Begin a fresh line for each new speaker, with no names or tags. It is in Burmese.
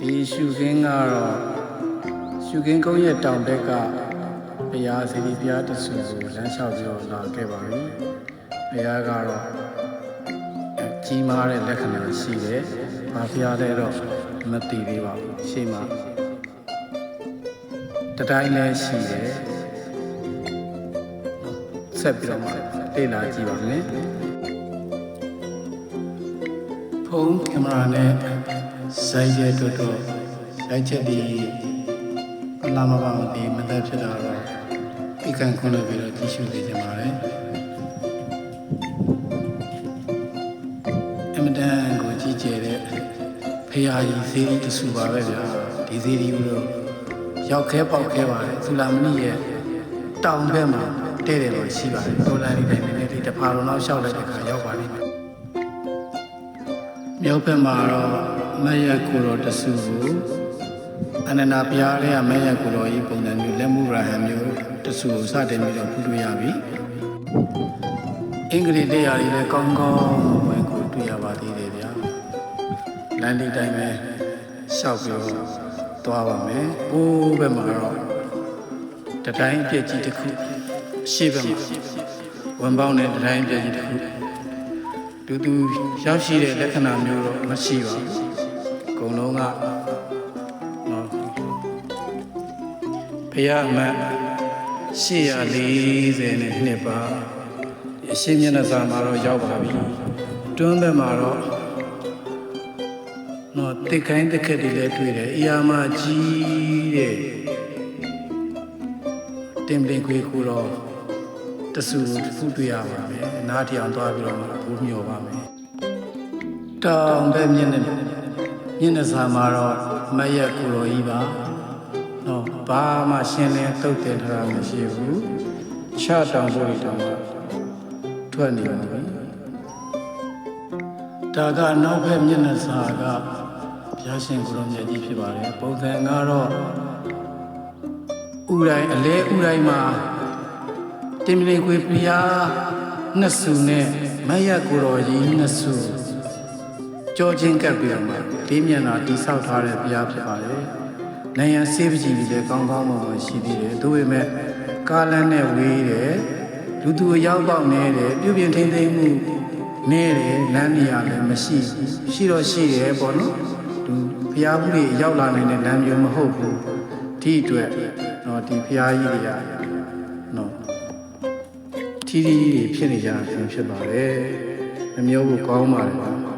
ဒီရှုခင်းကတော့ရှုခင်းကုန်းရဲ့တောင်ဘက်ကဘုရားစေတီဘုရားတဆူကိုလမ်းလျှောက်ပြီးတော့လာခဲ့ပါပြီ။ဘုရားကတော့ကြီးမားတဲ့လက္ခဏာရှိတယ်။ဘာဘုရားလဲတော့မသိသေးပါဘူး။ရှေ့မှာတတိုင်းလည်းရှိတယ်။ဆက်ပြီးတော့မှလေ့လာကြည့်ပါမယ်။ဖုန်းကင်မရာနဲ့စိုက်ရတော့ရိုက်ချက်ဒီအလားမပါမသိမသက်ဖြစ်တာတော့ဒီကံခွင့်လို့ပြီးတော့ကြည့်ရှုနေကြပါလေအမတန်ကိုကြည့်ကြတဲ့ဖရာကြီးစေတီတဆူပါပဲဗျာဒီစေတီကိုရောက်ခဲပေါက်ခဲပါတယ်သုလာမဏိရဲ့တောင်ဘက်မှာတဲ့တယ်လို့ရှိပါတယ်ဒေါ်လာလေးတိုင်းနဲ့ဒီတဖာလုံးလောက်လျှောက်လိုက်တဲ့အခါရောက်ပါလိမ့်မယ်မြောက်ဘက်မှာတော့မယကုတော်တဆူကိုအနန္ဒာဘုရားရဲ့မယကုတော်ဤပုံစံမျိုးလက်မှုရဟန်းမျိုးတဆူကိုစတင်ပြီးတော့ဖူးတွေ့ရပြီအင်္ဂလိပ်တရားတွေလည်းကောင်းကောင်းဝင်ကိုတွေ့ရပါသေးတယ်ဗျာလမ်းလေးတိုင်းပဲရှောက်ပြီးတော့သွားပါမယ်ဘိုးဘက်မှာတော့တတိုင်းပြည့်ကြီးတစ်ခုရှေ့ဘက်မှာဝန်ပေါင်းတဲ့တတိုင်းပြည့်ကြီးတစ်ခုတူရောက်ရှိတဲ့လက္ခဏာမျိုးတော့မရှိပါဘူးအကုန်လုံးကဘုရားမတ်840နှစ်ပါအရှင်မျက်နှာစာမှာတော့ရောက်ပါပြီတွန်းဘက်မှာတော့တိတ်ခိုင်းတစ်ခက်တွေလည်းတွေ့တယ်အရာမကြီးတဲ့တင်ပလင်ခွေကိုတော့တဆူတစ်ခုတွေ့ရပါမယ်နားထအောင်သွားပြီးတော့ဘူးမျောပါမယ်တောင်ဘက်မျက်နှာစာမှာတော့မယက်ကိုတော်ကြီးပါဘာမှရှင်းလင်းတုတ်တင်ထားတာမရှိဘူးချတောင်ဆိုတောင်ကထွက်နေပါပြီဒါကနောက်ဘက်မျက်နှာစာကဘုရားရှင်ကိုရောမြတ်ကြီးဖြစ်ပါတယ်ပုံစံကတော့ဥတိုင်းအလဲဥတိုင်းမှာတင်မလင်ခွေဘုရားနှစ်စုနဲ့မယက်ကိုတော်ကြီးနှစ်စုကြောချင်းကပ်ပြီးတော့မှဒီမျက်နှာတိဆောက်ထားတဲ့ဘုရားဖြစ်ပါတယ်နိုင်ငံစေးပကြီးလည်းကောင်းကောင်းမွန်မွန်ရှိသေးတယ်။ဒါပေမဲ့ကားလမ်းနဲ့ဝေးတယ်။လူသူအရောက်ပေါက်နေတယ်။ပြုပြင်ထိန်းသိမ်းမှုနေတယ်။လမ်းနေရာလည်းမရှိဘူး။ရှိတော့ရှိတယ်ပေါ့နော်။သူဘုရားမှုတွေရောက်လာနိုင်တဲ့လမ်းမျိုးမဟုတ်ဘူး။ဒီအတွက်ဒီဘုရားကြီးတွေကထီးထီးဖြစ်နေကြတာဖြစ်ပါတယ်။မမျိုးဘူးကောင်းပါတယ်